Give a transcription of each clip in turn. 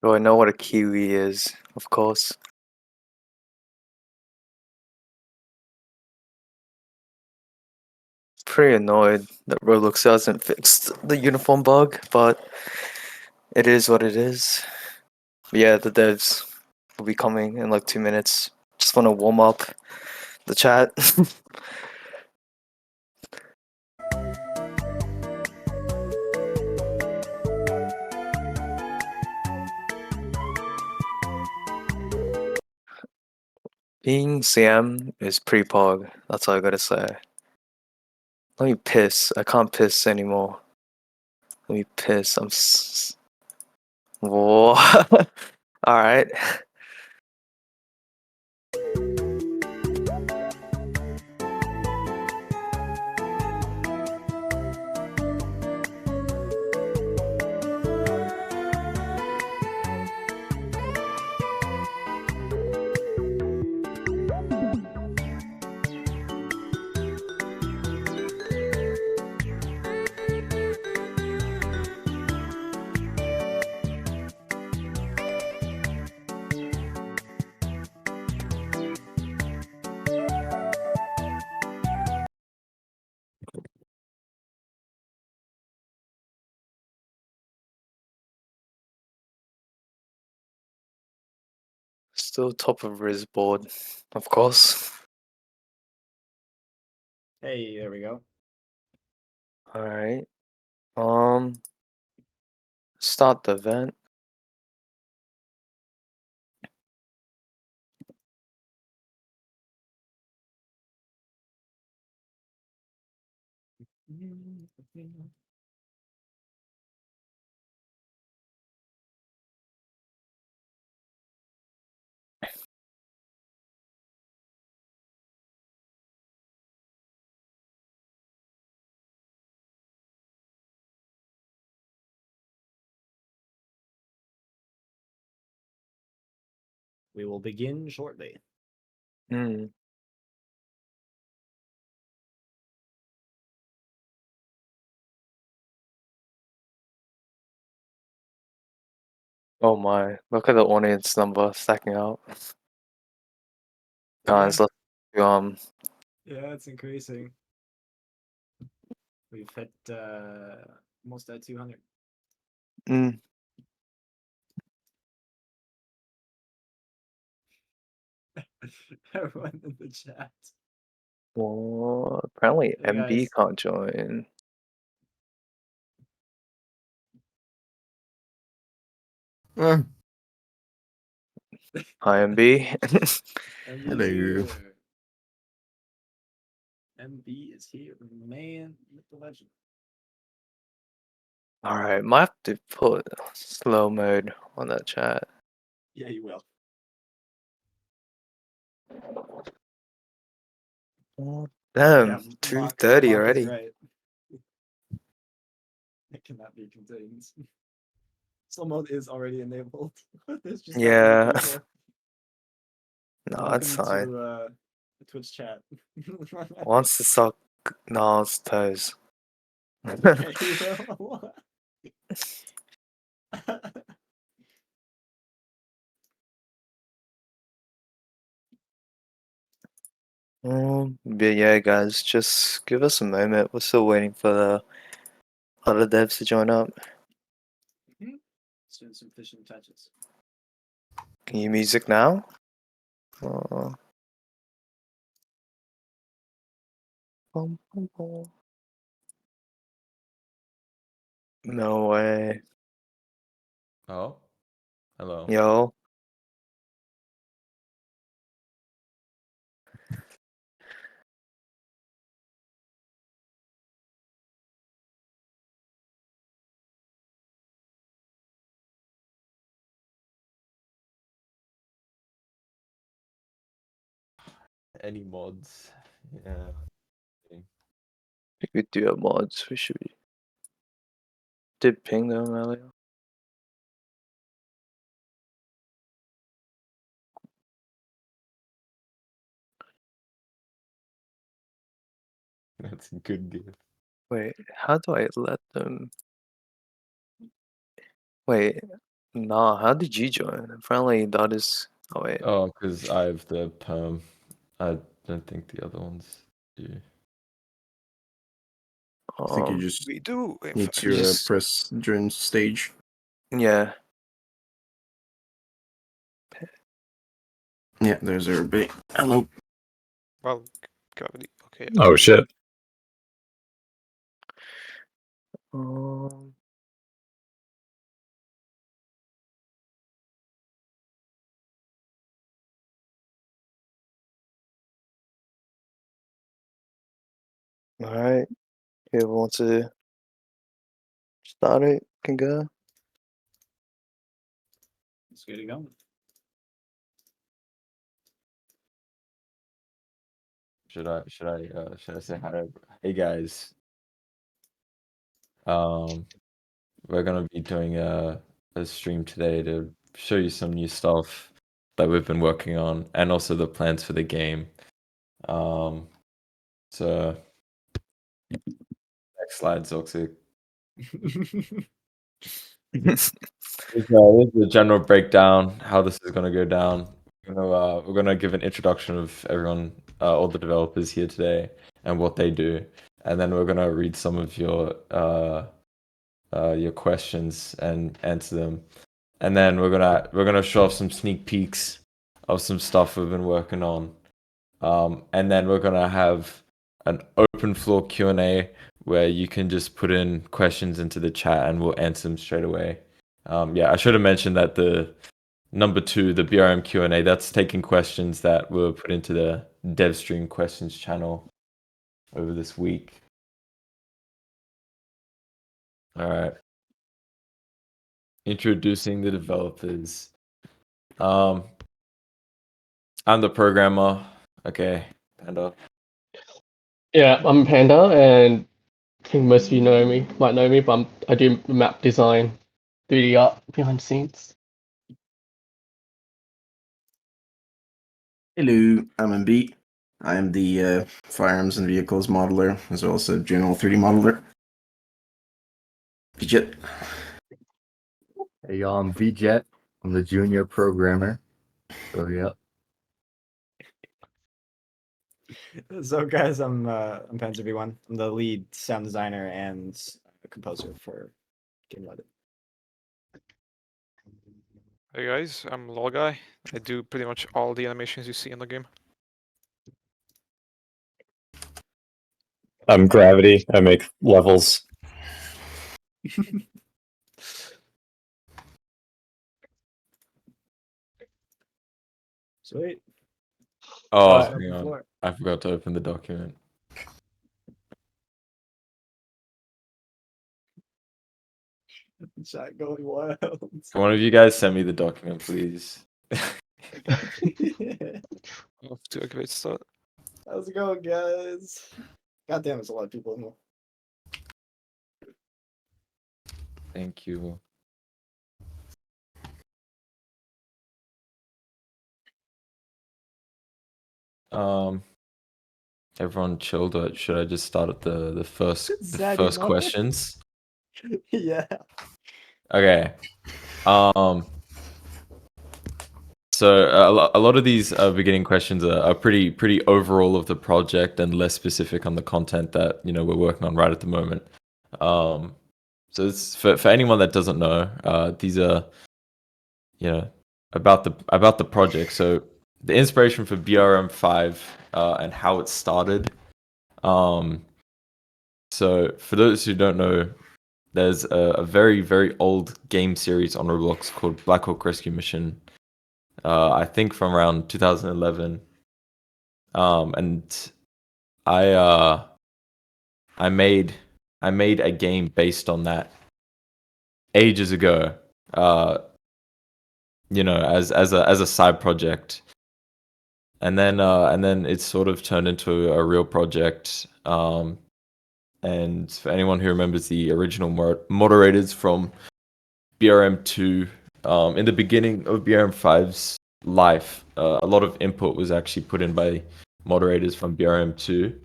Do I know what a kiwi is? Of course. Pretty annoyed that Roblox hasn't fixed the uniform bug, but it is what it is. But yeah, the devs will be coming in like 2 minutes. Just want to warm up the chat. Being CM is pretty pog. That's all I gotta say. Let me piss. I can't piss anymore. Let me piss. Whoa. Alright. Still top of Riz board, of course. Hey, there we go. Alright. Start the event. We will begin shortly. Hmm. Oh my, look at the audience number stacking up. Guys, let's Yeah, it's increasing. We've hit almost at 200. mm, Everyone in the chat. well, apparently Hey, MB guys. can't join. Hi MB. MB MB is here, man. The legend. Alright, might have to put slow mode on that chat. Yeah, you will. Damn, Yeah, 2:30 Mark is already. right. It cannot be contained. Slow mode is already enabled. It's just Yeah. No, welcome it's fine. to the Twitch chat. Wants to suck Nas toes. Okay, well, But yeah, guys, just give us a moment. We're still waiting for the other devs to join up. Let's do some fishing touches. Can you music now? Bum, bum, bum. No way. Oh, hello. Yo. Any mods? Yeah. We could do a mods. We should be. Did ping them earlier. That's a good gift. Wait, how do I let them? Wait, Nah, how did you join? Apparently that is. Oh wait. Oh, because I have the perm. I don't think the other ones do. I think you just We do. In need fact. to just- press join stage. Yeah. Yeah, there's everybody. Hello. Well, gravity. Okay. Oh shit. Um, all right. Whoever wants to start it can go. Let's get it going. Should I say hi? Hey guys. We're gonna be doing a stream today to show you some new stuff that we've been working on, and also the plans for the game. So next slide, Zoxic. Here's the general breakdown, how this is gonna go down. We're gonna give an introduction of everyone, all the developers here today, and what they do, and then we're gonna read some of your questions and answer them, and then we're gonna show off some sneak peeks of some stuff we've been working on, and then we're gonna have an open floor Q&A where you can just put in questions into the chat and we'll answer them straight away. Yeah, I should have mentioned that the number 2, the BRM Q&A, that's taking questions that were put into the dev stream questions channel over this week. All right. Introducing the developers. I'm the programmer. Okay, Panda. Yeah, I'm Panda, and I think most of you might know me, but I do map design, 3D art behind the scenes. Hello, I'm MB. I am the firearms and vehicles modeler, as well as a general 3D modeler. Bauggette. Hey y'all, I'm VJet. I'm the junior programmer. So yeah. So guys, I'm Panzer V1. I'm the lead sound designer and composer for Game Loaded. Hey guys, I'm Lol Guy. I do pretty much all the animations you see in the game. I'm Gravity. I make levels. Sweet. Oh, Open hang on. floor. I forgot to open the document. Chat going wild. Can one of you guys send me the document, please? Off to a great start. How's it going, guys? God damn, there's a lot of people in here. Thank you. Everyone chilled, or should I just start at the first Zag, first no. questions? Yeah. Okay. So a lot of these beginning questions are pretty overall of the project and less specific on the content that we're working on right at the moment. So it's for anyone that doesn't know, these are about the project. So the inspiration for BRM5 and how it started. So for those who don't know, there's a very, very old game series on Roblox called Black Hawk Rescue Mission. I think from around 2011. And I made a game based on that ages ago. As a side project. And then it sort of turned into a real project. And for anyone who remembers the original moderators from BRM2, in the beginning of BRM5's life, a lot of input was actually put in by moderators from BRM2.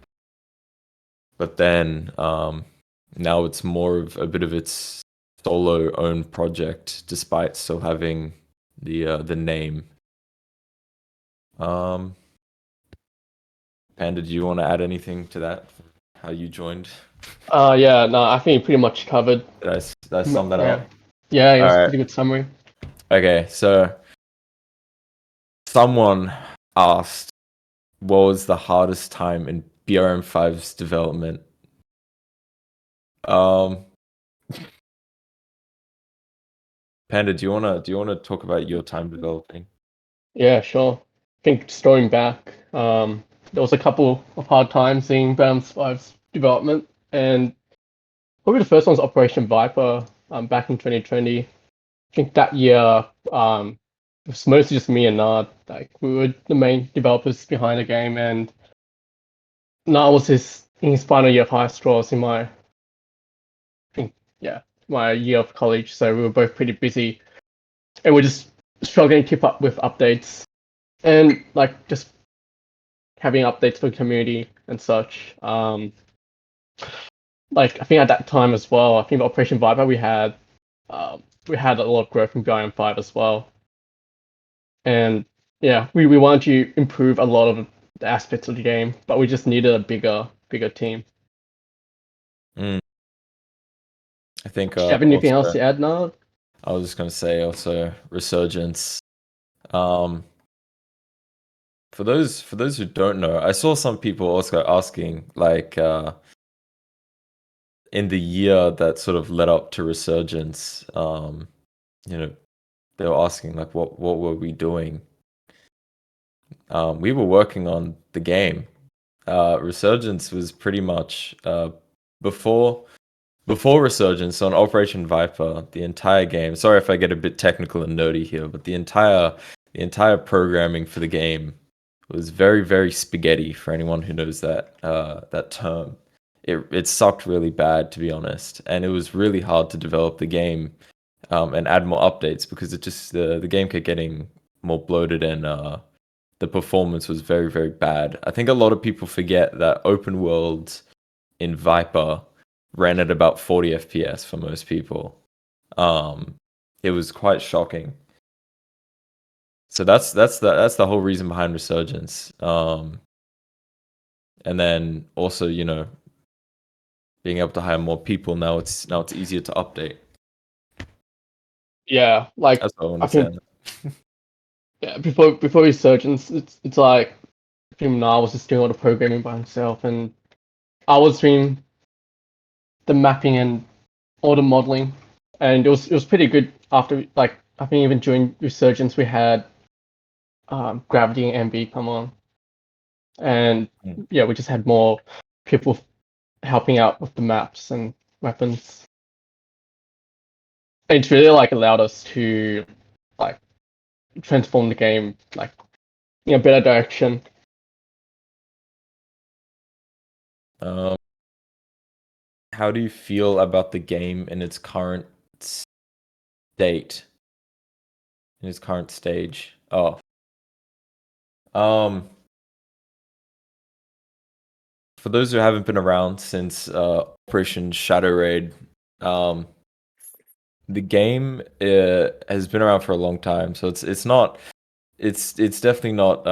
But then now it's more of a bit of its solo owned project, despite still having the name. Panda, do you want to add anything to that? How you joined? Yeah, no, I think you pretty much covered. Did I sum that Yeah. up? Yeah, it was a Alright. pretty good summary. Okay, so someone asked, what was the hardest time in BRM5's development? Panda, do you wanna talk about your time developing? Yeah, sure. I think just going back, there was a couple of hard times in BRM5's development, and probably the first one was Operation Viper, back in 2020. I think that year, it was mostly just me and Nard. Like, we were the main developers behind the game, and Nard was in his final year of high scrolls in my, I think, yeah, my year of college. So we were both pretty busy, and we're just struggling to keep up with updates, and like just having updates for the community and such. Like I think at that time as well, I think Operation Viper we had a lot of growth in BRM5 as well, and yeah, we wanted to improve a lot of the aspects of the game, but we just needed a bigger team. I think Do you have anything else also, to add now? I was just gonna say also Resurgence. For those who don't know, I saw some people also asking like in the year that sort of led up to Resurgence, you know, they were asking like what were we doing? We were working on the game. Resurgence was pretty much before Resurgence on Operation Viper, the entire game. Sorry if I get a bit technical and nerdy here, but the entire programming for the game was very, very spaghetti for anyone who knows that term. It sucked really bad, to be honest, and it was really hard to develop the game and add more updates because it just the game kept getting more bloated and the performance was very, very bad. I think a lot of people forget that open world in Viper ran at about 40 FPS for most people. It was quite shocking. So that's the whole reason behind Resurgence. And then also, being able to hire more people now it's easier to update. Yeah, like That's what I want I to say. think yeah, before Resurgence, it's like I think Nard was just doing all the programming by himself, and I was doing the mapping and all the modeling, and it was pretty good after. Like I think even during Resurgence we had Gravity and MB come on, and yeah, we just had more people helping out with the maps and weapons. It's really like allowed us to like transform the game like in a better direction. How do you feel about the game in its current state? In its current stage? For those who haven't been around since Operation Shadow Raid, the game has been around for a long time, so it's definitely not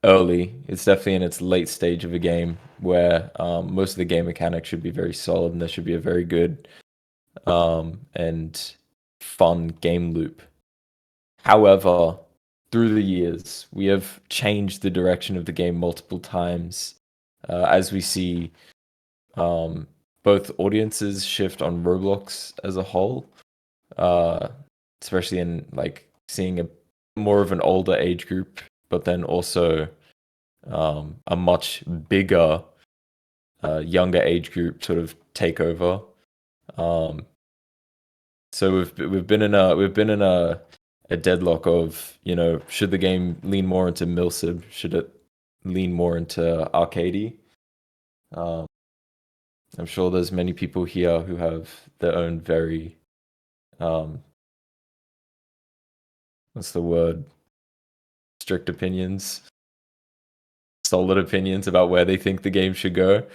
early. It's definitely in its late stage of a game where most of the game mechanics should be very solid and there should be a very good and fun game loop. However, through the years, we have changed the direction of the game multiple times as we see both audiences shift on Roblox as a whole, especially in like seeing a more of an older age group, but then also a much bigger younger age group sort of take over. So we've been in a deadlock of, should the game lean more into milsib? Should it lean more into arcadey? I'm sure there's many people here who have their own very what's the word? Strict opinions, solid opinions about where they think the game should go.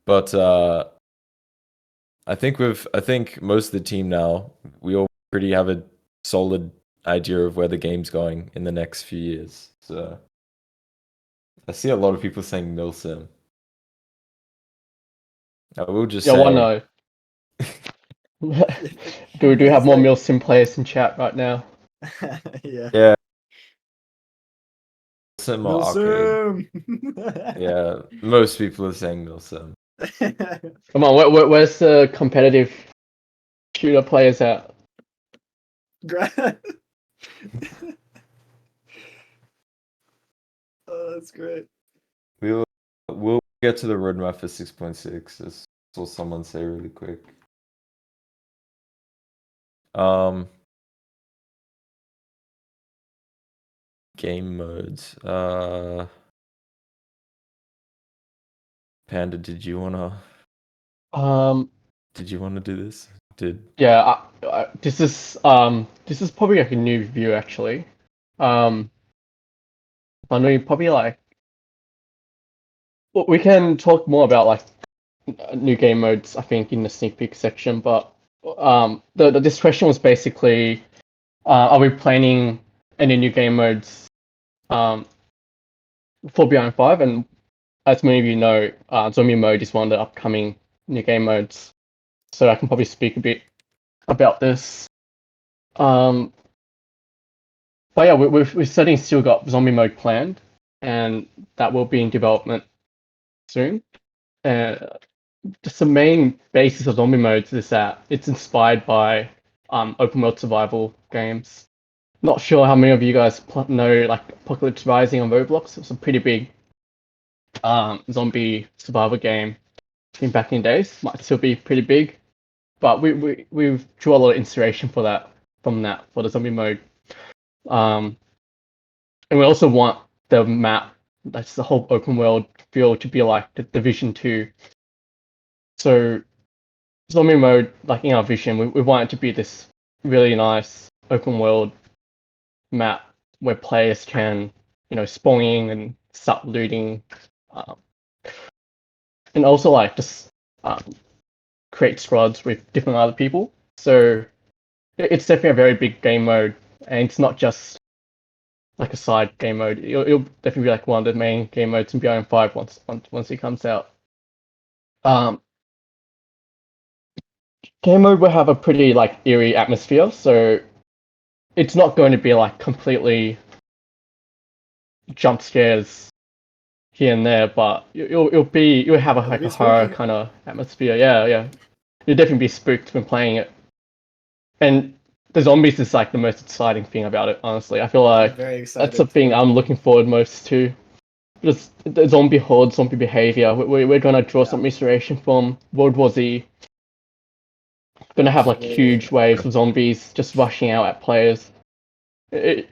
But I think most of the team now, we all pretty have a solid idea of where the game's going in the next few years. So I see a lot of people saying milsim. I will just Yeah, say, one no. Do we have more milsim players in chat right now? Yeah. yeah, milsim or arcade. Milsim! Yeah, most people are saying milsim. Come on, where's the competitive shooter players at? Oh, that's great. We'll get to the roadmap for 6.6. I saw someone say really quick. Game modes. Panda, did you wanna do this? Yeah, this is probably like a new view actually. I know you probably like. We can talk more about like new game modes, I think, in the sneak peek section. But this question was basically, are we planning any new game modes for BRM5? And as many of you know, zombie mode is one of the upcoming new game modes. So I can probably speak a bit about this. But yeah, we've certainly still got zombie mode planned, and that will be in development soon. Just the main basis of zombie modes is that it's inspired by open world survival games. Not sure how many of you guys know like Apocalypse Rising on Roblox. It's a pretty big zombie survival game back in the days. Might still be pretty big, but we've drew a lot of inspiration for that for the zombie mode. And we also want the map, that's the whole open world feel, to be like the Division 2. So zombie mode, like in our vision, we want it to be this really nice open world map where players can, spawn in and start looting, and also like just create squads with different other people. So it's definitely a very big game mode, and it's not just like a side game mode. It'll definitely be like one of the main game modes in BRM5 once it comes out. Game mode will have a pretty like eerie atmosphere, so it's not going to be like completely jump scares here and there, but you'll have a horror kind of atmosphere. Yeah. You'll definitely be spooked when playing it. And the zombies is like the most exciting thing about it, honestly. I feel like that's the thing I'm looking forward most to. Just the zombie horde, zombie behavior. We're gonna draw some inspiration from World War Z. Gonna have like huge waves of zombies just rushing out at players.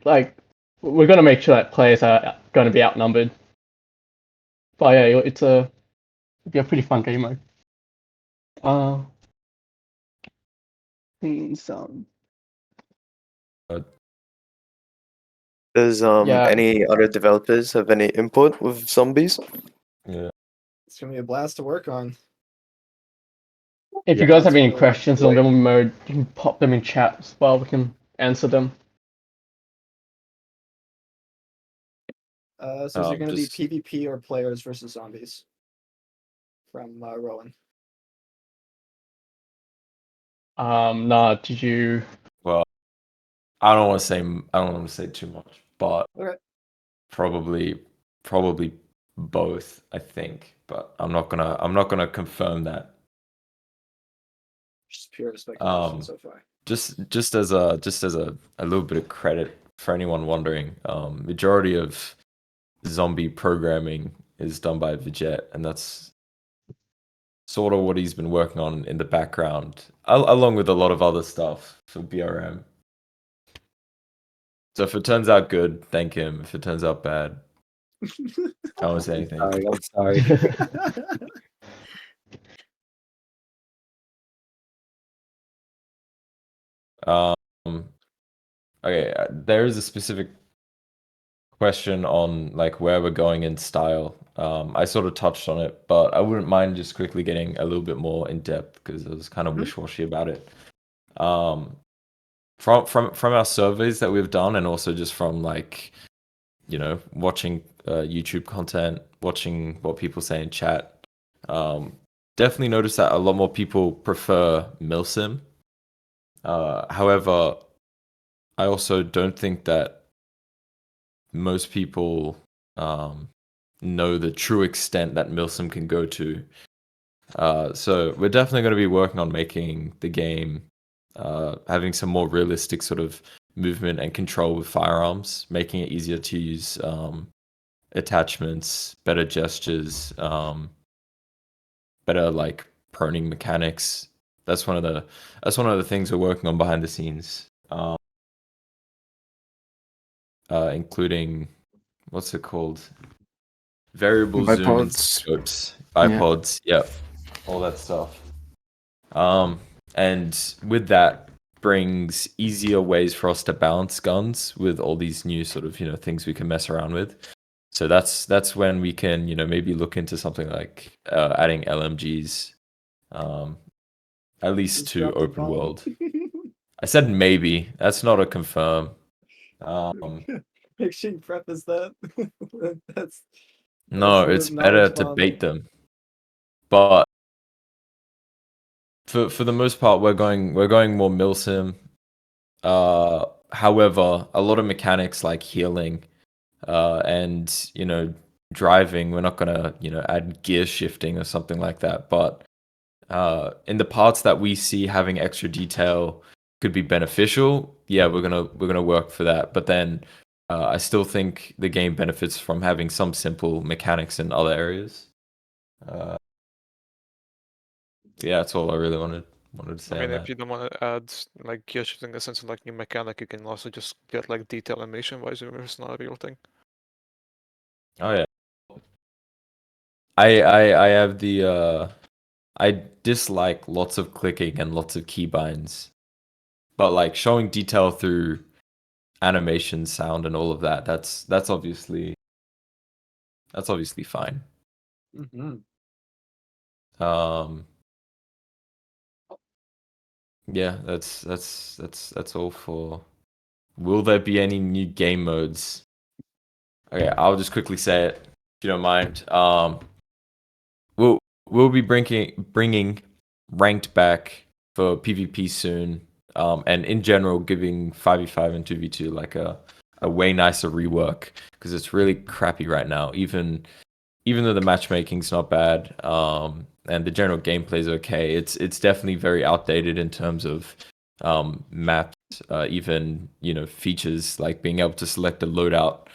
Like we're gonna make sure that players are gonna be outnumbered. But yeah, it'll be a pretty fun game mode. Some. Does Yeah. any other developers have any input with zombies? Yeah. It's gonna be a blast to work on. If you Yeah, guys have that's any really questions cool. on zombie mode, you can pop them in chat as well. We can answer them. So is it gonna be Just- PvP or players versus zombies? From Rowan. Nah, did you? Well, I don't want to say too much, but Okay. probably both, I think. But I'm not gonna confirm that. Just pure speculation so far. Just as a little bit of credit for anyone wondering, majority of zombie programming is done by Bauggette, and that's sort of what he's been working on in the background, along with a lot of other stuff for BRM. So if it turns out good, thank him. If it turns out bad, I won't say anything. I'm sorry. Okay, there is a specific question on like where we're going in style. I sort of touched on it, but I wouldn't mind just quickly getting a little bit more in depth because I was kind of wish-washy about it. From our surveys that we've done, and also just from like, you know, watching YouTube content, watching what people say in chat, definitely notice that a lot more people prefer milsim. However, I also don't think that most people know the true extent that milsim can go to. So we're definitely going to be working on making the game having some more realistic sort of movement and control with firearms, making it easier to use attachments, better gestures, better like proning mechanics. That's one of the things we're working on behind the scenes, including what's it called? Variable zoom and Bipods. scopes, Yeah. bipods, yep, all that stuff. And with that brings easier ways for us to balance guns with all these new sort of, you know, things we can mess around with. So that's when we can, you know, maybe look into something like adding LMGs, at least Just to dropped a open bomb. world. I said maybe. That's not a confirm. Make sure you preface that. That's No, sort it's of better knowledge to bomb. bait them. But for the most part, we're going more milsim. However, a lot of mechanics like healing, and you know, driving, we're not gonna, you know, add gear shifting or something like that. But in the parts that we see having extra detail could be beneficial, yeah, we're gonna work for that. But then I still think the game benefits from having some simple mechanics in other areas. Yeah, that's all I really wanted to say I mean, on if that. you don't want to add like gear shifting in the sense of like new mechanic, you can also just get like detail animation wise, if it's not a real thing. Oh yeah. I have the I dislike lots of clicking and lots of keybinds. But like showing detail through animation, sound, and all of that, that's obviously fine. Mhm. Yeah, that's all for. Will there be any new game modes? Okay, I'll just quickly say it if you don't mind. We'll be bringing ranked back for PvP soon. And in general, giving 5v5 and 2v2 like a way nicer rework because it's really crappy right now. Even though the matchmaking's not bad, and the general gameplay's okay, it's definitely very outdated in terms of maps. Even, you know, features like being able to select a loadout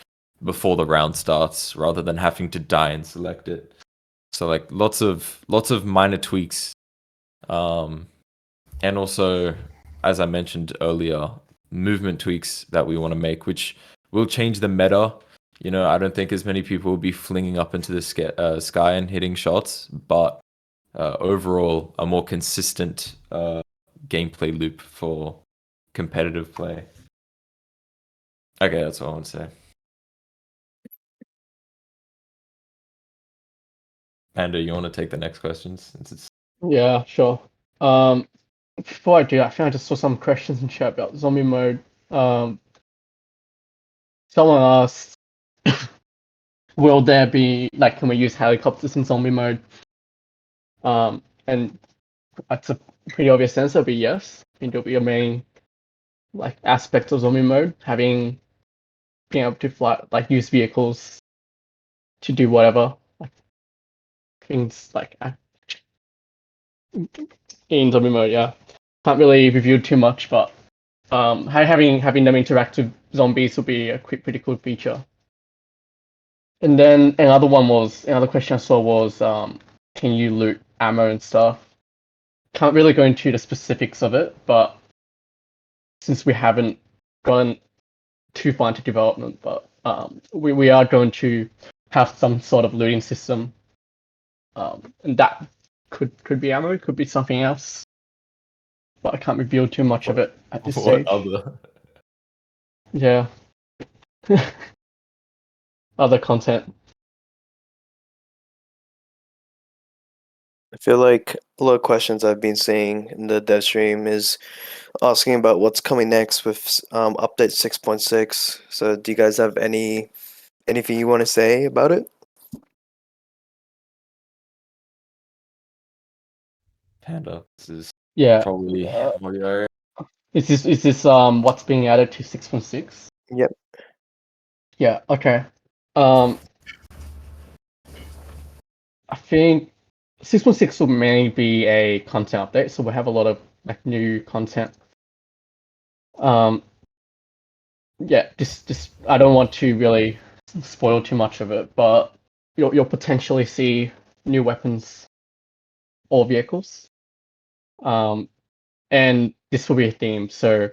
before the round starts rather than having to die and select it. So like lots of minor tweaks, and also, as I mentioned earlier, movement tweaks that we want to make, which will change the meta. You know, I don't think as many people will be flinging up into the sky and hitting shots, but overall, a more consistent gameplay loop for competitive play. Okay, that's all I want to say. Panda, you want to take the next questions since it's Yeah, sure. Before I do, I think I just saw some questions in chat about zombie mode. Someone asked, will there be, like, can we use helicopters in zombie mode? And that's a pretty obvious answer, it'll be yes. I think it'll be a main, like, aspect of zombie mode, being able to fly, like, use vehicles to do whatever, like, things like in zombie mode, yeah. Can't really review too much, but having them interact with zombies will be a pretty cool feature. And then another question I saw was, can you loot ammo and stuff? Can't really go into the specifics of it, but since we haven't gone too far into development, but we are going to have some sort of looting system, and that could be ammo, could be something else, but I can't reveal too much of it at this what stage. other? Yeah. other content. I feel like a lot of questions I've been seeing in the dev stream is asking about what's coming next with update 6.6. So do you guys have anything you want to say about it? Panda. This is Yeah. probably all your Is this what's being added to 6.6? Yep. Yeah. Okay. I think 6.6 will mainly be a content update, so we'll have a lot of like new content. Yeah, just I don't want to really spoil too much of it, but you'll potentially see new weapons or vehicles. And this will be a theme, so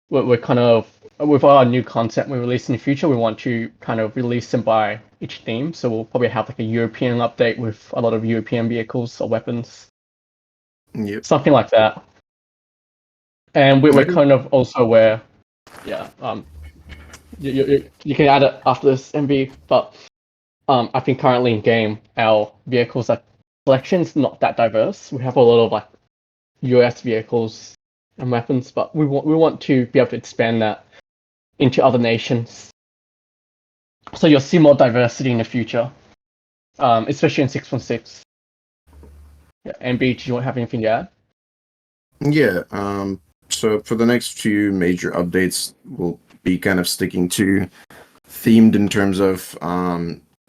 we're kind of, with our new content we release in the future, we want to kind of release them by each theme. So we'll probably have like a European update with a lot of European vehicles or weapons, Yep. something like that. And we're kind of also aware, yeah. You can add it after this, MV, but I think currently in game our vehicles selection's not that diverse. We have a lot of like US vehicles and weapons, but we want to be able to expand that into other nations. So you'll see more diversity in the future, especially in 6.6. Yeah, MB, do you have anything to add? Yeah. So for the next few major updates, we'll be kind of sticking to themed in terms of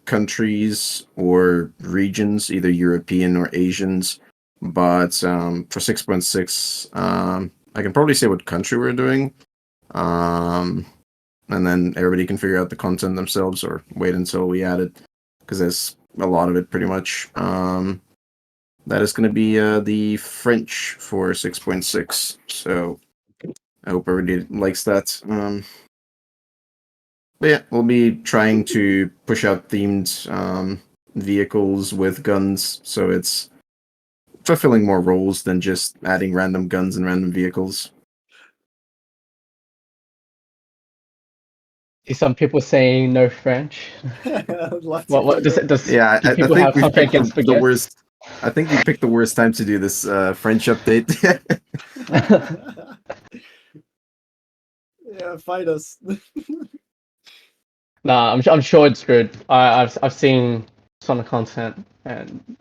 countries or regions, either European or Asians. But for 6.6, I can probably say what country we're doing. And then everybody can figure out the content themselves or wait until we add it, because there's a lot of it pretty much. That is going to be the French for 6.6. So I hope everybody likes that. But yeah, we'll be trying to push out themed vehicles with guns, so it's fulfilling more roles than just adding random guns and random vehicles. See some people saying no French. Lots What of does it? Yeah, Do I people think have we something picked against the Bauggette? worst. I think we picked the worst time to do this French update. Yeah, fight us. Nah, I'm sure it's good. I've seen some of the content, and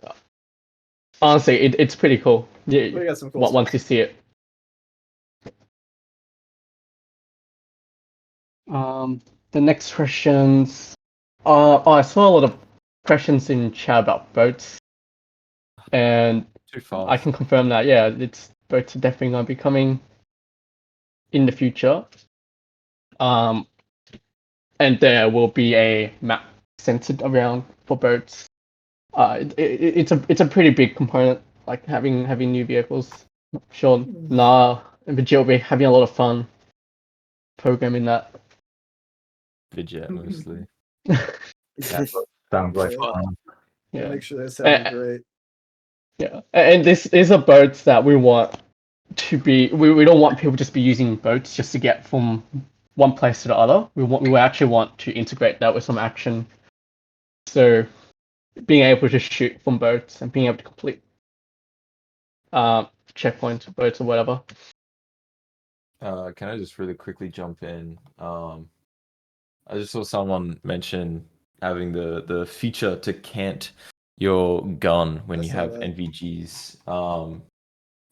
honestly, it's pretty cool. We got some cool stuff. Once you see it. The next questions. I saw a lot of questions in chat about boats, and too fast. I can confirm that. Yeah, boats are definitely gonna be coming in the future. And there will be a map centered around for boats. It's a pretty big component, like having new vehicles. Sure, nah, and Vijay will be having a lot of fun programming that. Bauggette mostly. Sounds like Yeah. fun. Yeah. Make sure they sound great. Yeah, and these are boats that we want to be. We don't want people just be using boats just to get from one place to the other. We actually want to integrate that with some action. So being able to shoot from boats and being able to complete checkpoints, boats or whatever. Can I just really quickly jump in? I just saw someone mention having the feature to cant your gun when you have NVGs.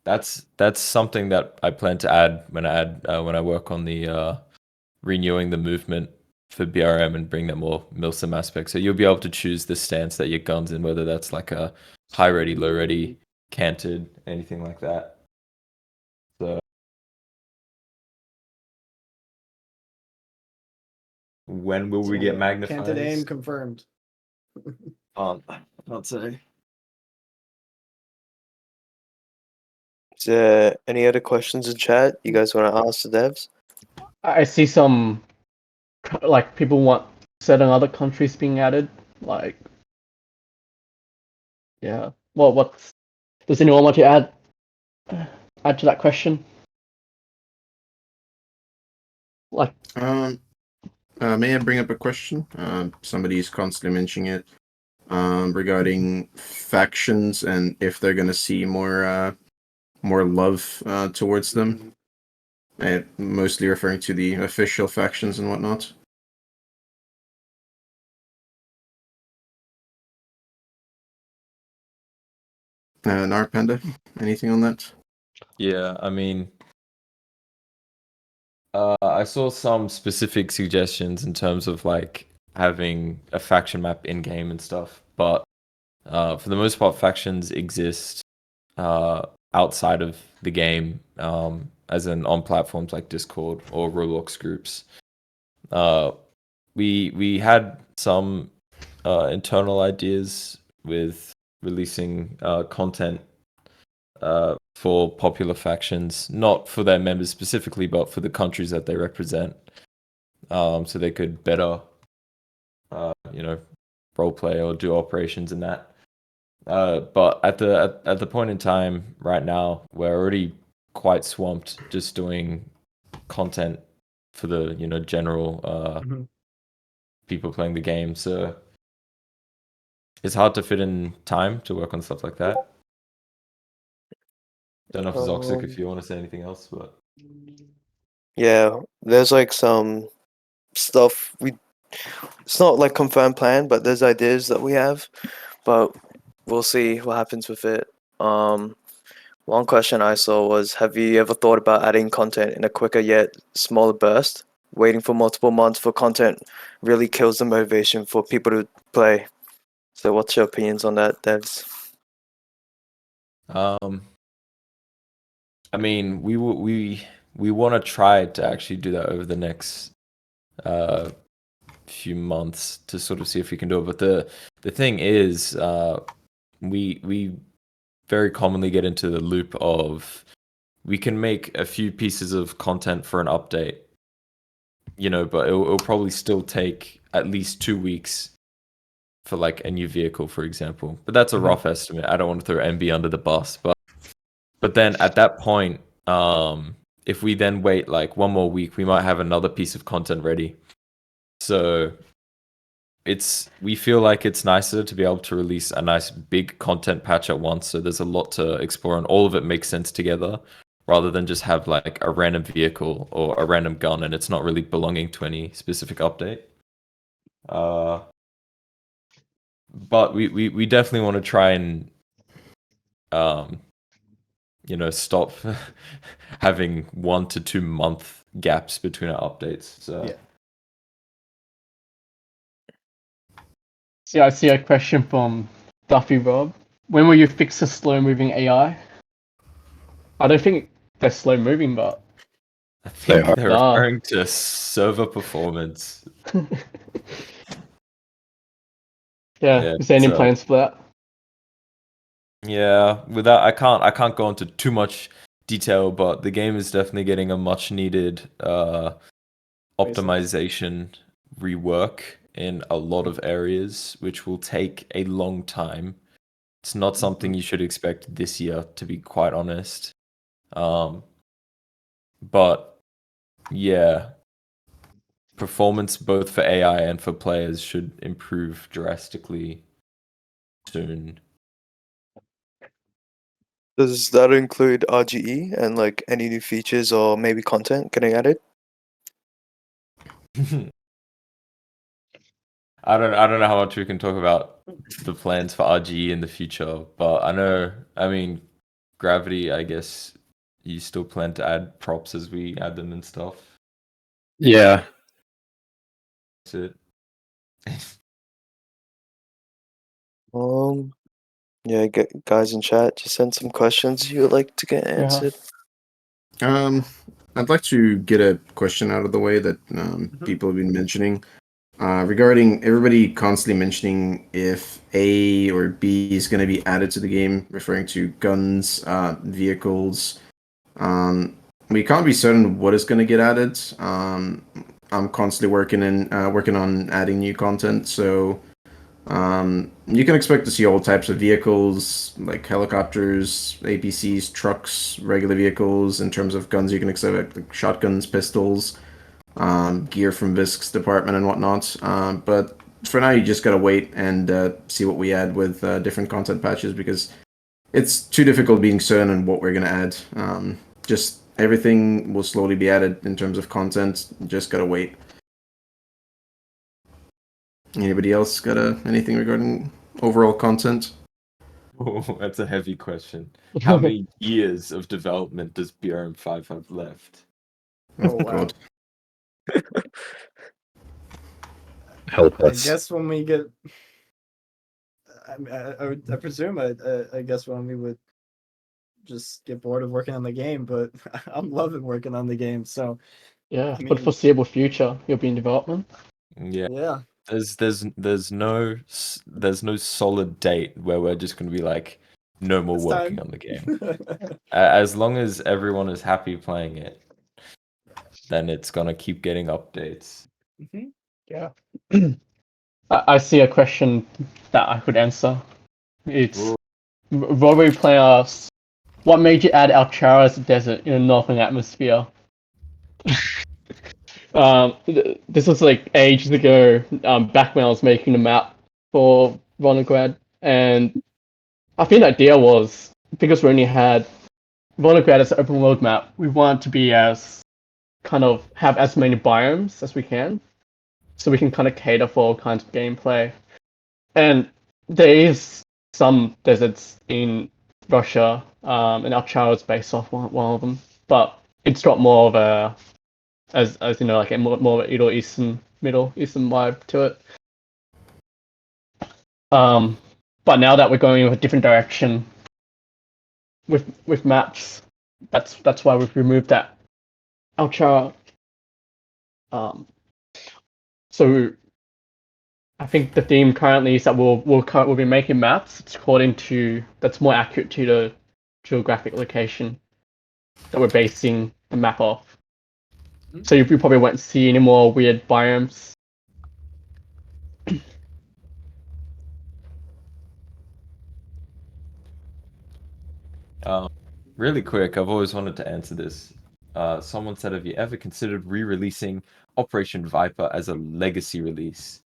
That's something that I plan to add when I work on the renewing the movement for BRM and bring that more milsim aspect. So you'll be able to choose the stance that your gun's in, whether that's like a high ready, low ready, canted, anything like that. So when will we get magnified? Canted aim confirmed. Not say. Is there any other questions in chat you guys want to ask the devs? I see some like people want certain other countries being added. Like, yeah. Well, what's does anyone want to add to that question? Like, May I bring up a question? Somebody is constantly mentioning it regarding factions and if they're gonna see more love towards them. Mostly referring to the official factions and whatnot. Narpanda, anything on that? Yeah, I mean, I saw some specific suggestions in terms of like having a faction map in game and stuff, but for the most part, factions exist outside of the game, as in on platforms like Discord or Roblox groups. We had some internal ideas with releasing content for popular factions, not for their members specifically, but for the countries that they represent, so they could better, role play or do operations in that. But at the point in time right now, we're already quite swamped just doing content for the general Mhm. people playing the game. So it's hard to fit in time to work on stuff like that. Don't know if Zoxic, if you want to say anything else, but Yeah, there's like some stuff we. It's not like confirmed plan, but there's ideas that we have, but we'll see what happens with it. One question I saw was, have you ever thought about adding content in a quicker yet smaller burst? Waiting for multiple months for content really kills the motivation for people to play. So what's your opinions on that, devs? I mean, we want to try to actually do that over the next few months to sort of see if we can do it. But the thing is, we very commonly get into the loop of we can make a few pieces of content for an update, but it'll probably still take at least 2 weeks for like a new vehicle, for example. But that's a rough estimate. I don't want to throw MB under the bus, but then at that point, if we then wait like one more week, we might have another piece of content ready. So we feel like it's nicer to be able to release a nice big content patch at once. So there's a lot to explore and all of it makes sense together, rather than just have like a random vehicle or a random gun and it's not really belonging to any specific update. But we definitely want to try and stop having 1 to 2 month gaps between our updates. So Yeah. See, I see a question from Duffy Rob. When will you fix the slow moving AI? I don't think they're slow moving, but I think they're Ah. referring to server performance. yeah, is there any so- plans for that? Yeah, I can't go into too much detail, but the game is definitely getting a much needed optimization rework in a lot of areas, which will take a long time. It's not something you should expect this year, to be quite honest. But yeah, performance both for AI and for players should improve drastically soon. Does that include RGE and like any new features or maybe content getting added? I don't know how much we can talk about the plans for RGE in the future, but I mean, Gravity, I guess you still plan to add props as we add them and stuff. Yeah. That's it. Yeah, guys in chat, just send some questions you would like to get answered. I'd like to get a question out of the way that people have been mentioning regarding everybody constantly mentioning if A or B is going to be added to the game, referring to guns, vehicles. We can't be certain what is going to get added. I'm constantly working on adding new content, so you can expect to see all types of vehicles like helicopters, APCs, trucks, regular vehicles. In terms of guns, you can expect like shotguns, pistols. gear from Visk's department and whatnot. But for now, you just gotta wait and see what we add with different content patches because it's too difficult being certain on what we're gonna add. Just everything will slowly be added in terms of content. Just gotta wait. Anybody else got anything regarding overall content? Oh, that's a heavy question. How many years of development does BRM5 have left? Oh wow. God. Help I us. guess when we get, I presume, I guess when we would just get bored of working on the game, but I'm loving working on the game. So Yeah, I for the mean, foreseeable future, you'll be in development. Yeah. yeah, There's no solid date where we're just gonna be like no more it's working time. on the game. As long as everyone is happy playing it, then it's gonna keep getting updates. Mhm. Yeah. I see a question that I could answer. It's Ooh. Robbery players. What made you add Chara's desert in a northern atmosphere? This was like ages ago, back when I was making the map for Volgograd, and I think the idea was because we only had Volgograd as an open world map, we wanted to be as kind of have as many biomes as we can, so we can kind of cater for all kinds of gameplay. And there is some deserts in Russia, and Chara is based off one of them, but it's got more of a as you know, like a more of a Middle Eastern vibe to it. But now that we're going in a different direction with maps, that's why we've removed that Chara. So I think the theme currently is that we'll be making maps that's more accurate to the geographic location that we're basing the map off. So you probably won't see any more weird biomes. Really quick, I've always wanted to answer this. Someone said, "Have you ever considered re-releasing Operation Viper as a legacy release?"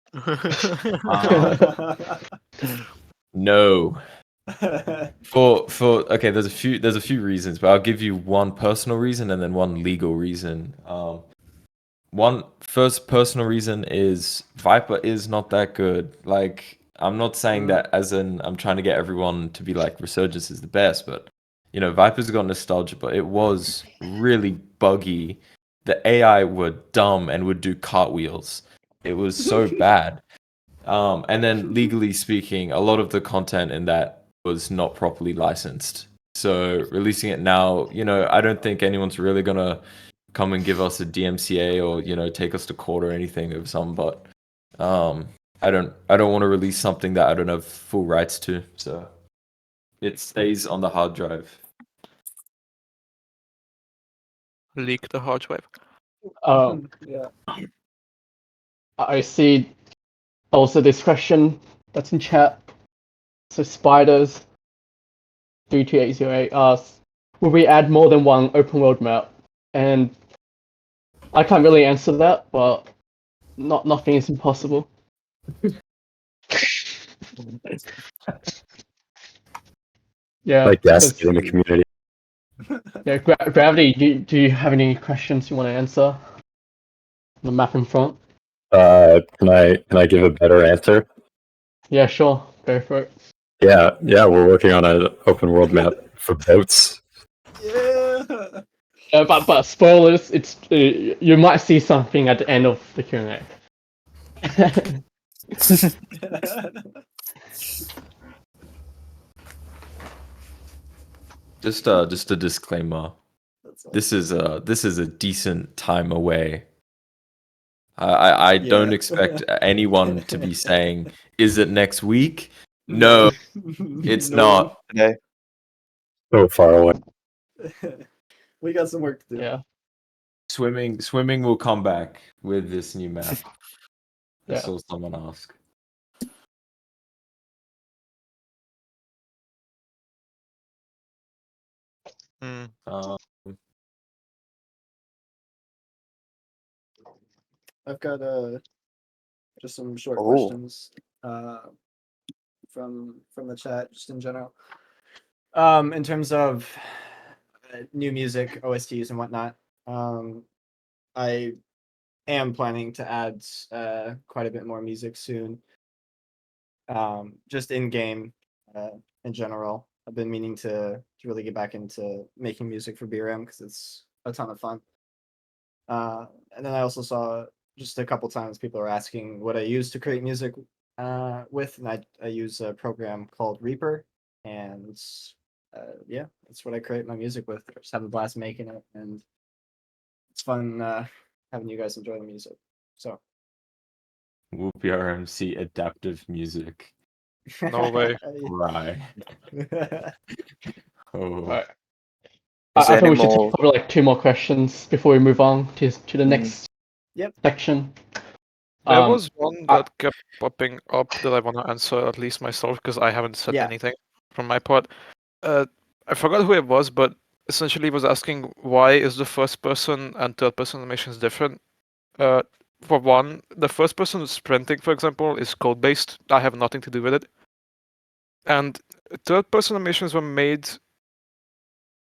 No. For okay, there's a few reasons, but I'll give you one personal reason and then one legal reason. One first personal reason is Viper is not that good. Like, I'm not saying that as in I'm trying to get everyone to be like Resurgence is the best, but you know, Viper's got nostalgia, but it was really buggy. The AI were dumb and would do cartwheels. It was so bad. And then legally speaking, a lot of the content in that was not properly licensed. So releasing it now, you know, I don't think anyone's really gonna come and give us a DMCA or, you know, take us to court or anything of some, but I don't want to release something that I don't have full rights to. So it stays on the hard drive. Leak the hard drive. Yeah. I see also this question that's in chat. So Spiders 32808 asks, will we add more than one open world map? And I can't really answer that, but nothing is impossible. Yeah, Like that's- gaslighting the community. yeah. Gravity, do you have any questions you want to answer? On the map in front. Can I give a better answer? Yeah, sure. Go for it. Yeah, we're working on an open world map for boats. Yeah. But spoilers, it's you might see something at the end of the Q&A. Just a disclaimer. This is a decent time away. I don't expect anyone to be saying, "Is it next week?" No, it's not. Okay. So far away. We got some work to do. Yeah. Swimming will come back with this new map. I Yeah. saw someone ask. Hmm. Um, I've got just some short Oh. questions from the chat, just in general. In terms of new music, OSTs, and whatnot, I am planning to add quite a bit more music soon. Just in game, in general. I've been meaning to really get back into making music for BRM because it's a ton of fun. And then I also saw just a couple times people are asking what I use to create music with, and I use a program called Reaper, and yeah, that's what I create my music with. I just have a blast making it, and it's fun having you guys enjoy the music. So Will BRMC adaptive music. No way. Right. Oh. Alright. Is I think we should animal- take probably like 2 more questions before we move on to the Mm. next Yep. section. There Um, was one that kept popping up that I want to answer at least myself because I haven't said Yeah. anything from my part. I forgot who it was, but essentially was asking why is the first person and third person animations different. For one, the first person sprinting, for example, is code based. I have nothing to do with it. And third person animations were made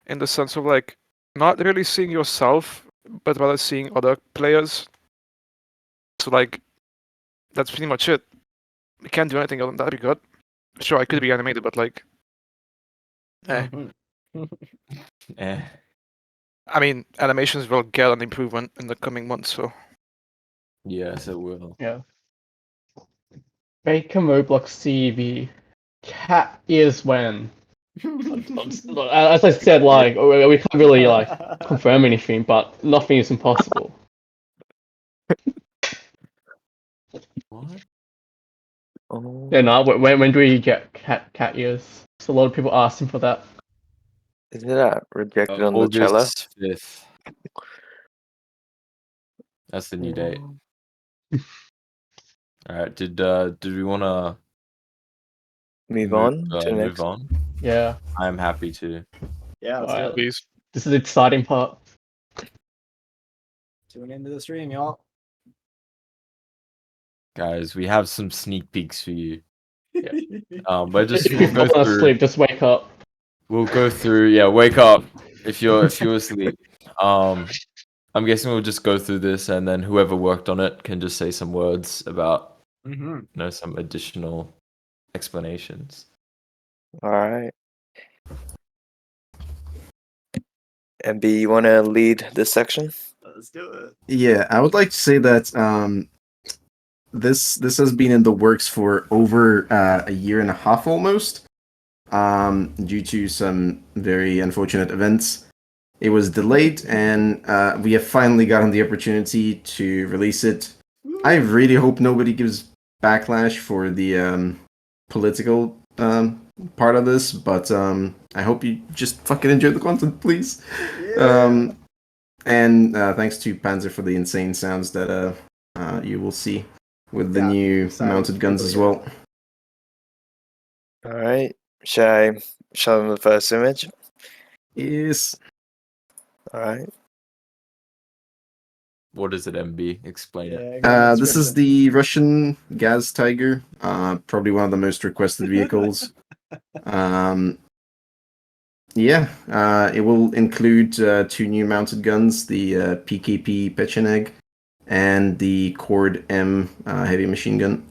in the sense of like not really seeing yourself, but rather seeing other players. So like that's pretty much it. You can't do anything other than that. That'd be good. Sure, I could be animated, but like, Mhm. Eh. I mean, animations will get an improvement in the coming months. So Yes, it will. yeah. Bacon Roblox CV. Cat ears when? As I said, like we can't really like confirm anything, but nothing is impossible. What? Oh. Yeah, no. When do we get cat ears? So a lot of people asking for that. Is it rejected on the Chara? August 5th. That's the new date. All right. Did we want to Move on to the move next. on? Yeah. I'm happy to. Yeah, let's Alright. go. please. This is the exciting part. Tune into the stream, y'all. Guys, we have some sneak peeks for you. Yeah. But just If we'll you've go fallen through. asleep, just wake up. We'll go through. Yeah, wake up if you're asleep. I'm guessing we'll just go through this, and then whoever worked on it can just say some words about some additional explanations. All right. MB, you want to lead this section? Let's do it. Yeah, I would like to say that this has been in the works for over a year and a half almost. Due to some very unfortunate events, it was delayed, and we have finally gotten the opportunity to release it. I really hope nobody gives backlash for the political part of this, but I hope you just fucking enjoy the content, please. Yeah. And thanks to Panzer for the insane sounds that you will see with the Yeah, new excited mounted for guns people as to well. All right. Shall I show them the first image? Yes. All right. What is it, MB? Explain it. Yeah, give me a This is description. the Russian GAZ Tiger, probably one of the most requested vehicles. Yeah, it will include 2 new mounted guns, the PKP Pecheneg and the Cord M heavy machine gun.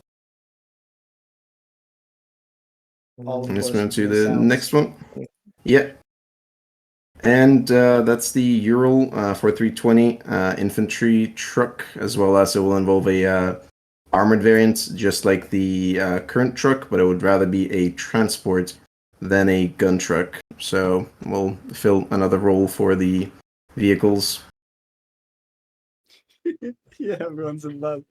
All of Let's course, move on with to new the sounds. next one. Yeah. And that's the Ural 4320 infantry truck, as well as it will involve a armored variant, just like the current truck, but it would rather be a transport than a gun truck. So we'll fill another role for the vehicles. Yeah, everyone's in love.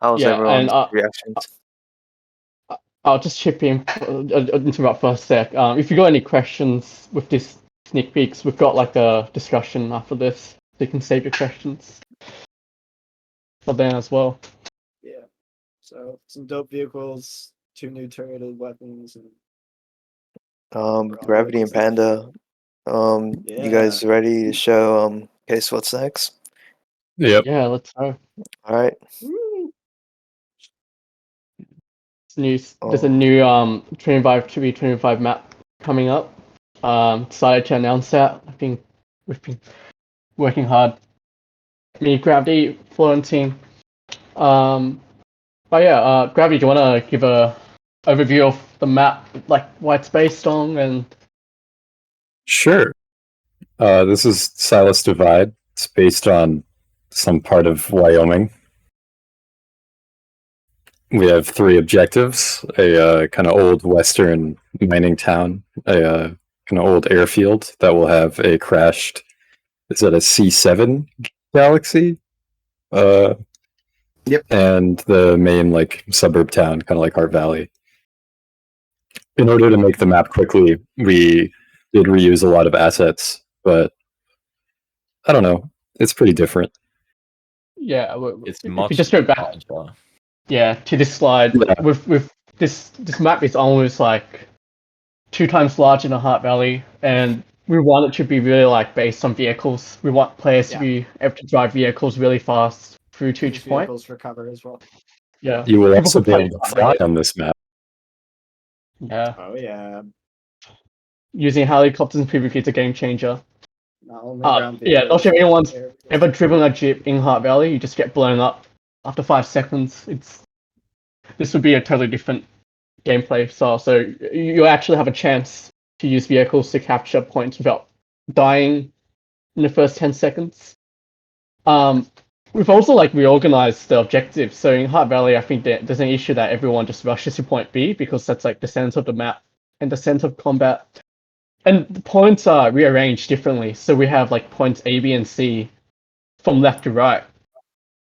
How's Yeah, everyone's and reactions? I'll just chip in, interrupt for a sec. If you got any questions with this sneak peeks, we've got like a discussion after this, so you can save your questions for then as well. Yeah. So some dope vehicles, 2 new turreted weapons, and Gravity and Panda. You guys Yeah. ready to show case what's next? Yep. Yeah, let's go. All right. There's a Oh. new 25 to be 25 map coming up. Decided to announce that. I think we've been working hard. Me, Gravity, Florentine. But yeah, Gravity, do you want to give a overview of the map, like what it's based on, and Sure. This is Silas Divide. It's based on some part of Wyoming. We have 3 objectives: a kind of old western mining town, a kind of old airfield that will have a crashed. Is that a C7 Galaxy? Yep. And the main like suburb town, kind of like Heart Valley. In order to make the map quickly, we did reuse a lot of assets, but I don't know. It's pretty different. yeah, It's if much we just go back, larger. yeah, to this slide, Yeah. with this map is almost like 2 times larger than Heart Valley, and we want it to be really like based on vehicles. We want players to be able to drive vehicles really fast through to Use each point. vehicles for cover as well. Yeah, You will people also could be play able to Heart fly Valley. on this map. Yeah, Oh yeah. using helicopters and PvP is a game changer. Not only ground Yeah, not vehicles, sure if anyone's air vehicles. ever driven a jeep in Heart Valley. You just get blown up after 5 seconds. This would be a totally different gameplay style. So you actually have a chance to use vehicles to capture points without dying in the first 10 seconds. We've also like reorganized the objectives. So in Heart Valley, I think there's an issue that everyone just rushes to point B because that's like the center of the map and the center of combat. And the points are rearranged differently. So we have like points A, B, and C from left to right,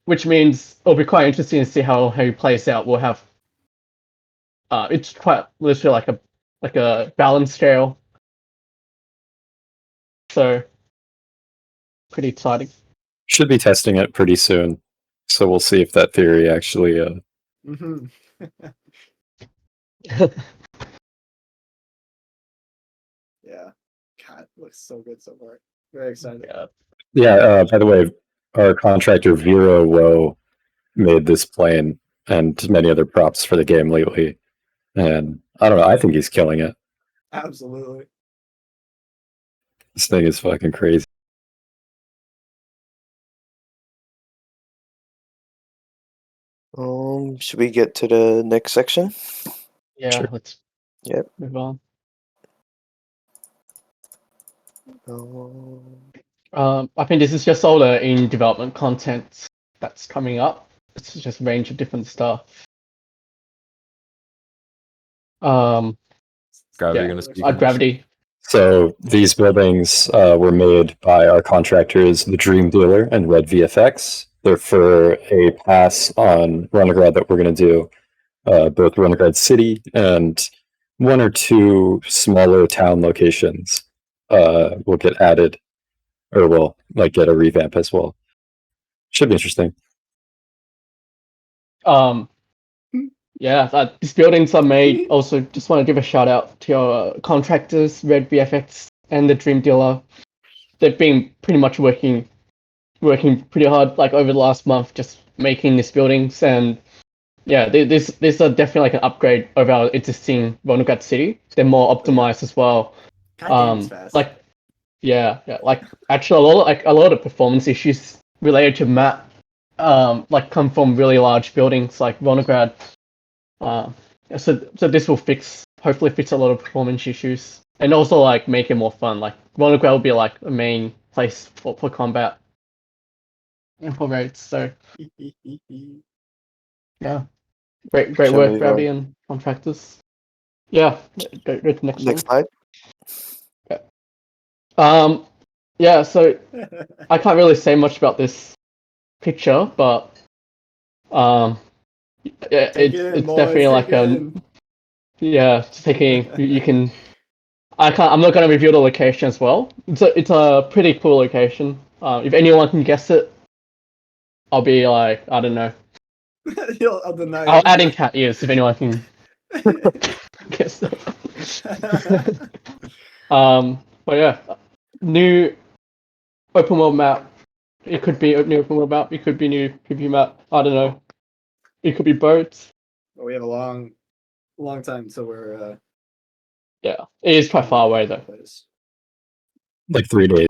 which means it'll be quite interesting to see how he plays out. We'll have it's quite literally like a balance scale. So pretty exciting. Should be testing it pretty soon, so we'll see if that theory actually. Mhm. Yeah. God, it looks so good so far. Very excited. Yeah. Yeah. By the way, our contractor Vero Woe made this plane and many other props for the game lately, and I don't know. I think he's killing it. Absolutely. This thing is fucking crazy. Should we get to the next section? Yeah, Sure. let's Yep. move on. I think this is just all the in development content that's coming up. It's just a range of different stuff. Gravity Yeah, gonna speak on this? Gravity. So these buildings were made by our contractors, the Dream Dealer and Red VFX. They're for a pass on Runograd that we're going to do, both Runograd City and 1 or 2 smaller town locations will get added, or will like get a revamp as well. Should be interesting. Yeah, these buildings are made. Also, just want to give a shout out to your contractors, Red VFX and the Dream Dealer. They've been pretty much working pretty hard, like over the last month, just making these buildings. And yeah, this are definitely like an upgrade over our existing Ronograd City. They're more optimized as well. God damn, it's fast. Like like actually a lot of performance issues related to map, like come from really large buildings like Ronograd. So this will hopefully fix a lot of performance issues and also like make it more fun. Like Ronograd will be like a main place for combat and for raids. So yeah, great Shall work, we, Gravity and contractors. Yeah, go to the next one. Next slide. Yeah, so I can't really say much about this picture, but yeah, it's definitely like just taking you can. I'm not gonna reveal the location as well. It's a pretty cool location. If anyone can guess it, I'll be like, I don't know. I'll deny I'll it. add in cat ears if anyone can guess it. But yeah, new open world map It could be a new Openworld map. It could be new PvP map. I don't know. It could be boats. But we have a long time until we're Yeah, it is quite far away though. place. Like 3 days.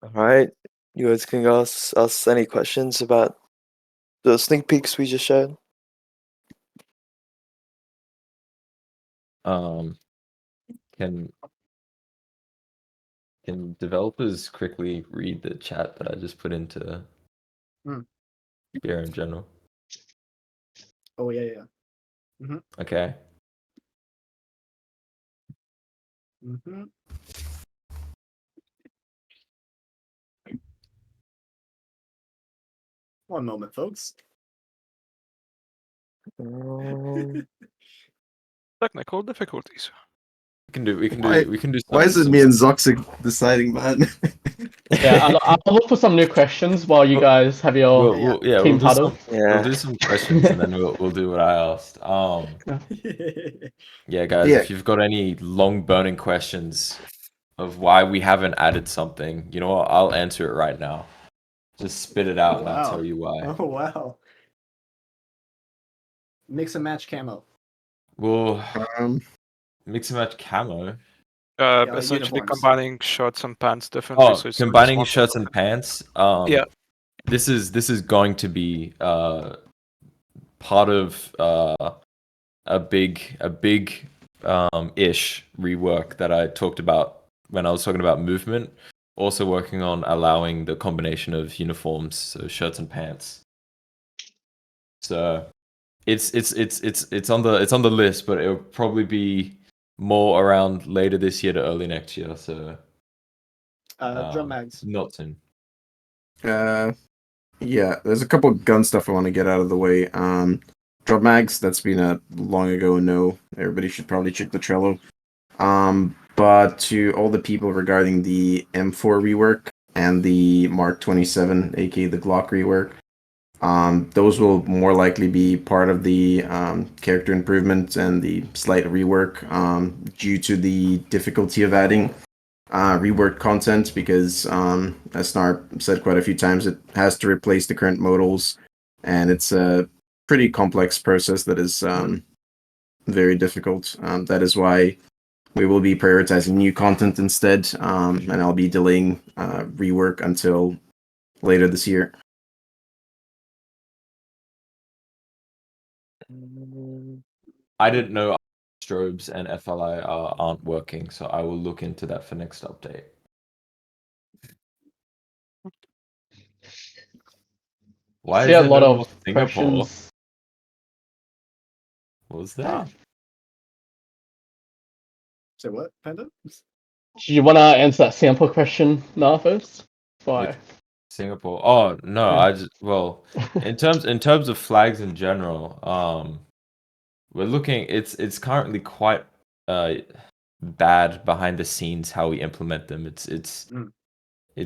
All right, you guys can ask us any questions about the sneak peeks we just showed. Can developers quickly read the chat that I just put into BRM General? Oh yeah. Okay. Mm-hmm. One moment, folks. Technical difficulties. We can do Why is it me and Zoxic deciding, man? Yeah, I'll look for some new questions while you guys have your team huddle. We'll do some questions and then we'll do what I asked. Yeah, guys, if you've got any long burning questions of why we haven't added something, you know what? I'll answer it right now. Just spit it out and I'll tell you why. Oh wow. Mix and match camo. Well, mix and match camo. like Essentially uniforms. combining shirts and pants differently. Oh, so it's combining just shirts and pants. Yeah. This is going to be part of a big ish rework that I talked about when I was talking about movement. Also working on allowing the combination of uniforms, so shirts and pants. So it's on the list, but it'll probably be more around later this year to early next year. So drum mags. not soon. Yeah, there's a couple of gun stuff I want to get out of the way. Drop mags, that's been a long ago no. Everybody should probably check the Trello. But to all the people regarding the M4 rework and the Mark 27, aka the Glock rework, those will more likely be part of the character improvement and the slight rework due to the difficulty of adding reworked content because, as Snarp said quite a few times, it has to replace the current modals, and it's a pretty complex process that is very difficult. That is why we will be prioritizing new content instead, and I'll be delaying rework until later this year. I didn't know strobes and FLI aren't working, so I will look into that for next update. Why is See a there lot no of more Singapore? questions. What was that? Say what, Panda? Do you want to answer that sample question now first? Why? Singapore. Oh no, Yeah. in terms of flags in general, we're looking. It's currently quite bad behind the scenes how we implement them. It's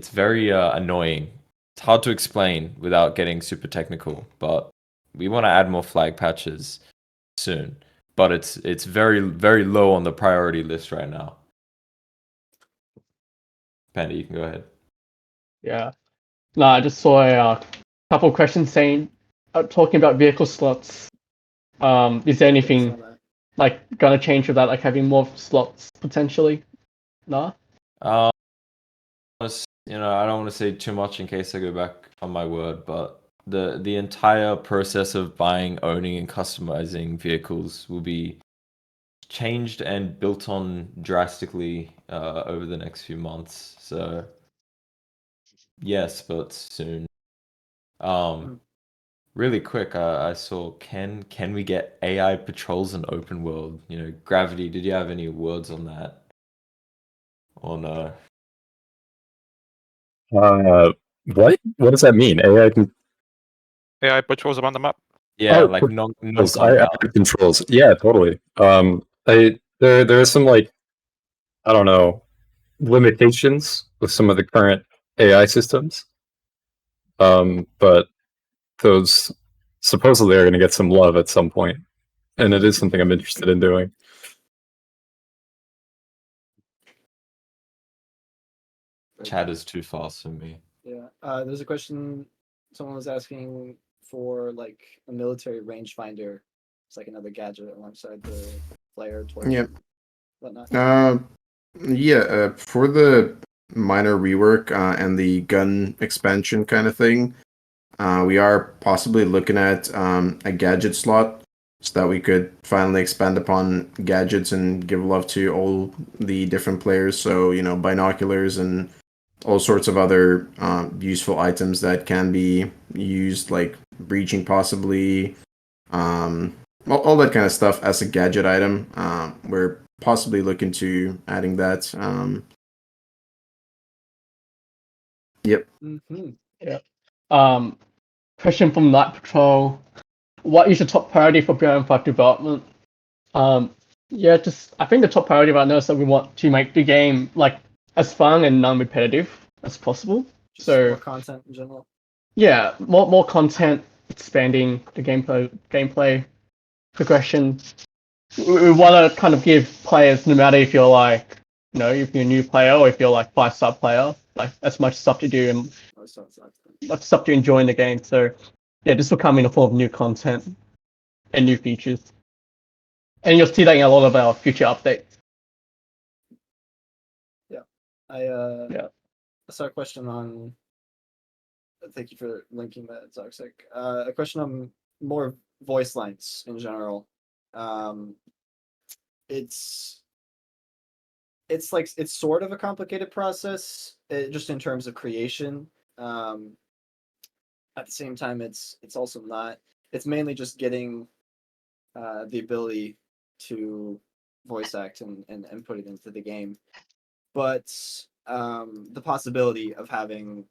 very annoying. It's hard to explain without getting super technical, but we want to add more flag patches soon. But it's very very low on the priority list right now. Panda, you can go ahead. Yeah. No, I just saw a couple of questions saying, talking about vehicle slots. Is there anything like gonna change with that, like having more slots potentially? No. I don't want to say too much in case I go back on my word, but the entire process of buying, owning, and customizing vehicles will be changed and built on drastically over the next few months. So yes, but soon. Really quick, I saw can we get AI patrols in open world? Gravity. Did you have any words on that? Or no? What does that mean? AI patrols around the map. Yeah, Oh, like non I controls. Yeah, totally. There are some I don't know limitations with some of the current AI systems. But those supposedly are going to get some love at some point, and it is something I'm interested in doing. Chat is too fast for me. Yeah. There's a question. Someone was asking for like a military rangefinder. It's like another gadget alongside the flare, torch, Yep. whatnot. Yeah, for the minor rework and the gun expansion kind of thing, we are possibly looking at a gadget slot so that we could finally expand upon gadgets and give love to all the different players. So, you know, binoculars and all sorts of other useful items that can be used, like breaching possibly, all that kind of stuff as a gadget item. We're possibly looking to adding that. Yep. Mm-hmm. Question from Night Patrol. What is your top priority for BRM5 development? Yeah, just I think the top priority right now is that we want to make the game like as fun and non-repetitive as possible. Just So more content in general. yeah, more content, expanding the gameplay progression. We want to kind of give players, no matter if you're like, you know, if you're a new player or if you're like 5-star player, like as much stuff to do and much stuff to enjoy in the game. So yeah, this will come in the form of new content and new features. And you'll see that in a lot of our future updates. I saw a question on. Thank you for linking that, Toxic. A question on more voice lines in general. It's like it's sort of a complicated process, just in terms of creation. At the same time, it's also not. It's mainly just getting the ability to voice act and put it into the game. But the possibility of having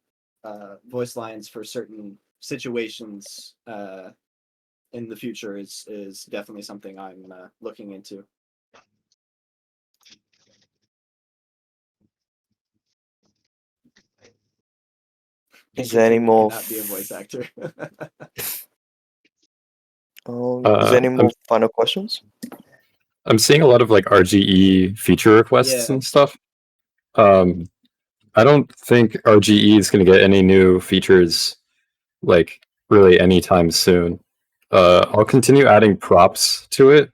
voice lines for certain situations in the future is definitely something I'm looking into. Is there any more? Cannot be a voice actor. Is there any more final questions? I'm seeing a lot of like RGE feature requests Yeah. and stuff. I don't think RGE is going to get any new features like really anytime soon. I'll continue adding props to it,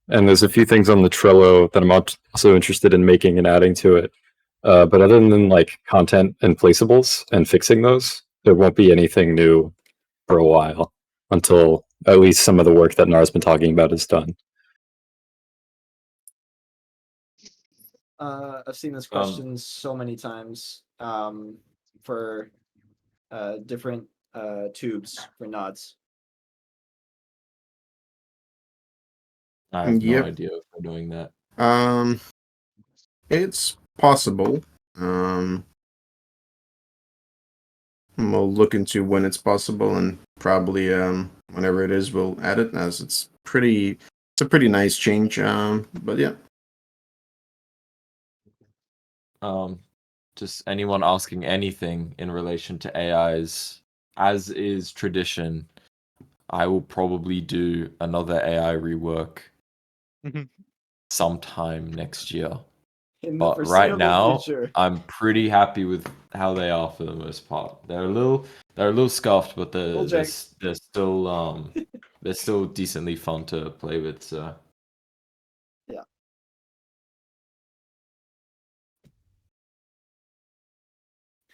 and there's a few things on the Trello that I'm also interested in making and adding to it. But other than like content and placeables and fixing those, there won't be anything new for a while until at least some of the work that Nara's been talking about is done. I've seen this question so many times for different tubes for nods. I have Yep. no idea if we're doing that. It's possible. We'll look into when it's possible, and probably whenever it is, we'll add it, as it's a pretty nice change. But yeah. Just anyone asking anything in relation to AIs, as is tradition, I will probably do another AI rework sometime next year. In the But right foreseeable now, future. I'm pretty happy with how they are for the most part. They're a little scuffed, but they're still decently fun to play with. So yeah.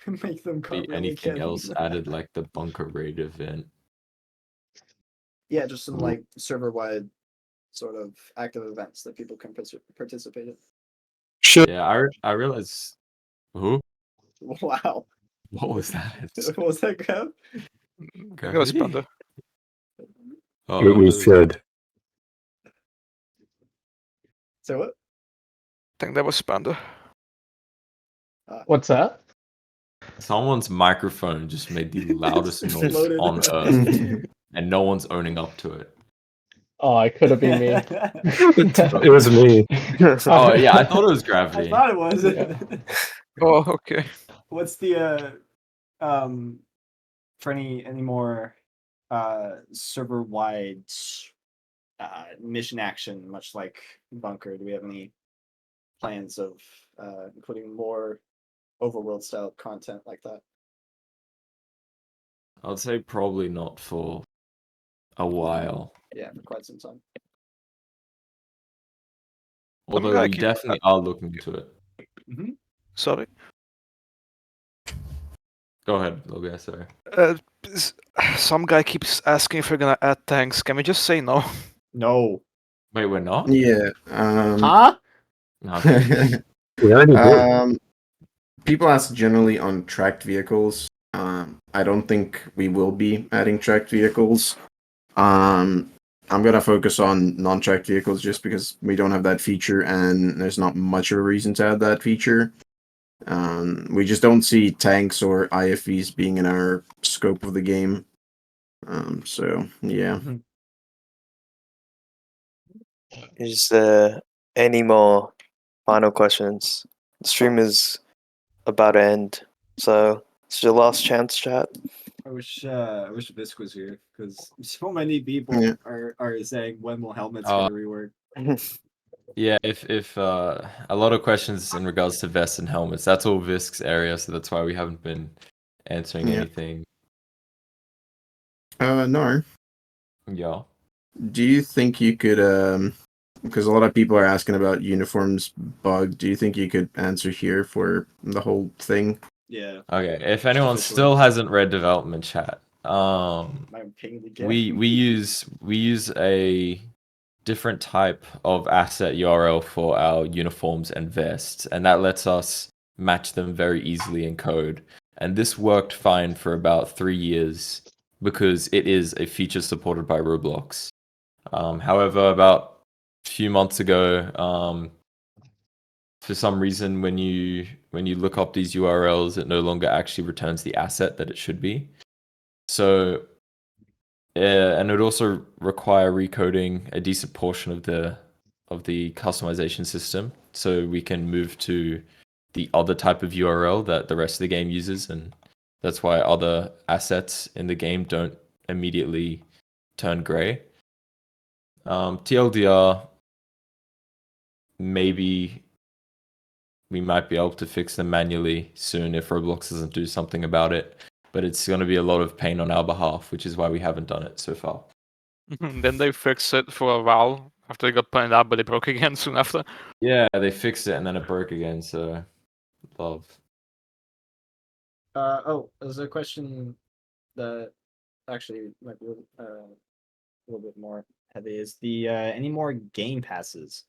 Make them be cover anything again. else added, like the bunker raid event. Yeah, just some like server-wide sort of active events that people can participate in. Yeah, I realized. Who? Wow. What was that? What was that, Gav? That was Panda. Oh, We should. So what? I think that was Panda. What's that? Someone's microphone just made the loudest noise Exploded. on earth, and no one's owning up to it. Oh, it could have been me. It was me. Oh yeah, I thought it was I gravity. thought it was. Yeah. Oh, okay. What's the for any more server-wide mission action, much like Bunker? Do we have any plans of including more overworld style content like that. I'd say probably not for a while. Yeah, for quite some time. Although guy we keep- definitely are looking into it. Sorry. Go ahead, Logan, sorry. S- Some guy keeps asking if we're gonna add tanks. Can we just say no? No. Wait, we're not? Yeah. Huh? No, I'm kidding. We already did. People ask generally on tracked vehicles. I don't think we will be adding tracked vehicles. I'm gonna focus on non-tracked vehicles just because we don't have that feature, and there's not much of a reason to add that feature. We just don't see tanks or IFVs being in our scope of the game. So yeah. Is there any more final questions? The stream is about to end, so it's your last chance, chat. I wish Visk was here because so many people Yeah. are saying when will helmets Oh. get a rework. Yeah, if a lot of questions in regards to vests and helmets, that's all Visk's area, so that's why we haven't been answering Yeah. anything. No. Yeah. Do you think you could because a lot of people are asking about uniforms bug, do you think you could answer here for the whole thing? Yeah. Okay, if anyone Officially. still hasn't read development chat, My ping again. we use a different type of asset URL for our uniforms and vests, and that lets us match them very easily in code. And this worked fine for about 3 years because it is a feature supported by Roblox. However, about a few months ago, for some reason, when you look up these URLs, it no longer actually returns the asset that it should be. So, and it would also require recoding a decent portion of the customization system, so we can move to the other type of URL that the rest of the game uses, and that's why other assets in the game don't immediately turn gray. TLDR, maybe we might be able to fix them manually soon if Roblox doesn't do something about it, but it's going to be a lot of pain on our behalf, which is why we haven't done it so far. Then they fixed it for a while after they got pointed out, but they broke again soon after. Yeah, they fixed it and then it broke again, so love. There's a question that actually might be a little bit more heavy. Is the any more game passes?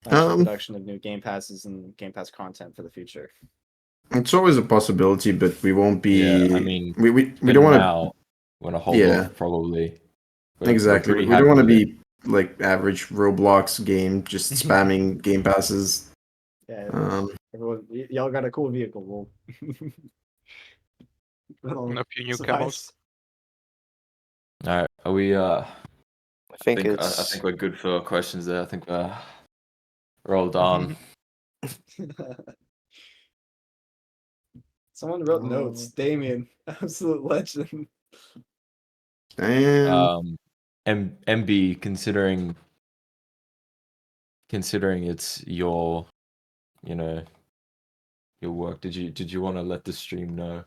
Production of new game passes and game pass content for the future. It's always a possibility, but we won't be. Yeah, I mean, we don't want to. now want to hold Yeah. off probably. We're Exactly. pretty We don't want to happy with be like average Roblox game, just spamming game passes. Yeah, Um, y'all got a cool vehicle. Well, And a few new suffice. camels. All right, are we? I think I it's. think we're good for questions there. I think we're all done. Someone wrote notes. Damien, absolute legend. damn. MB, considering it's your, your work. Did you want to let the stream know?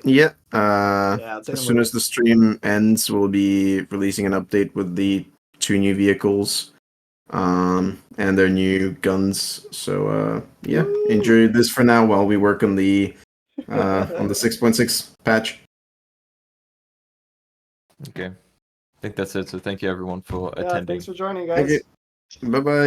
Yeah. I'll take As a soon look. as the stream ends, we'll be releasing an update with the 2 new vehicles, and their new guns. So yeah, enjoy this for now while we work on the 6.6 patch. Okay, I think that's it. So thank you everyone for Yeah, attending. thanks for joining, Thank guys. you. Bye bye.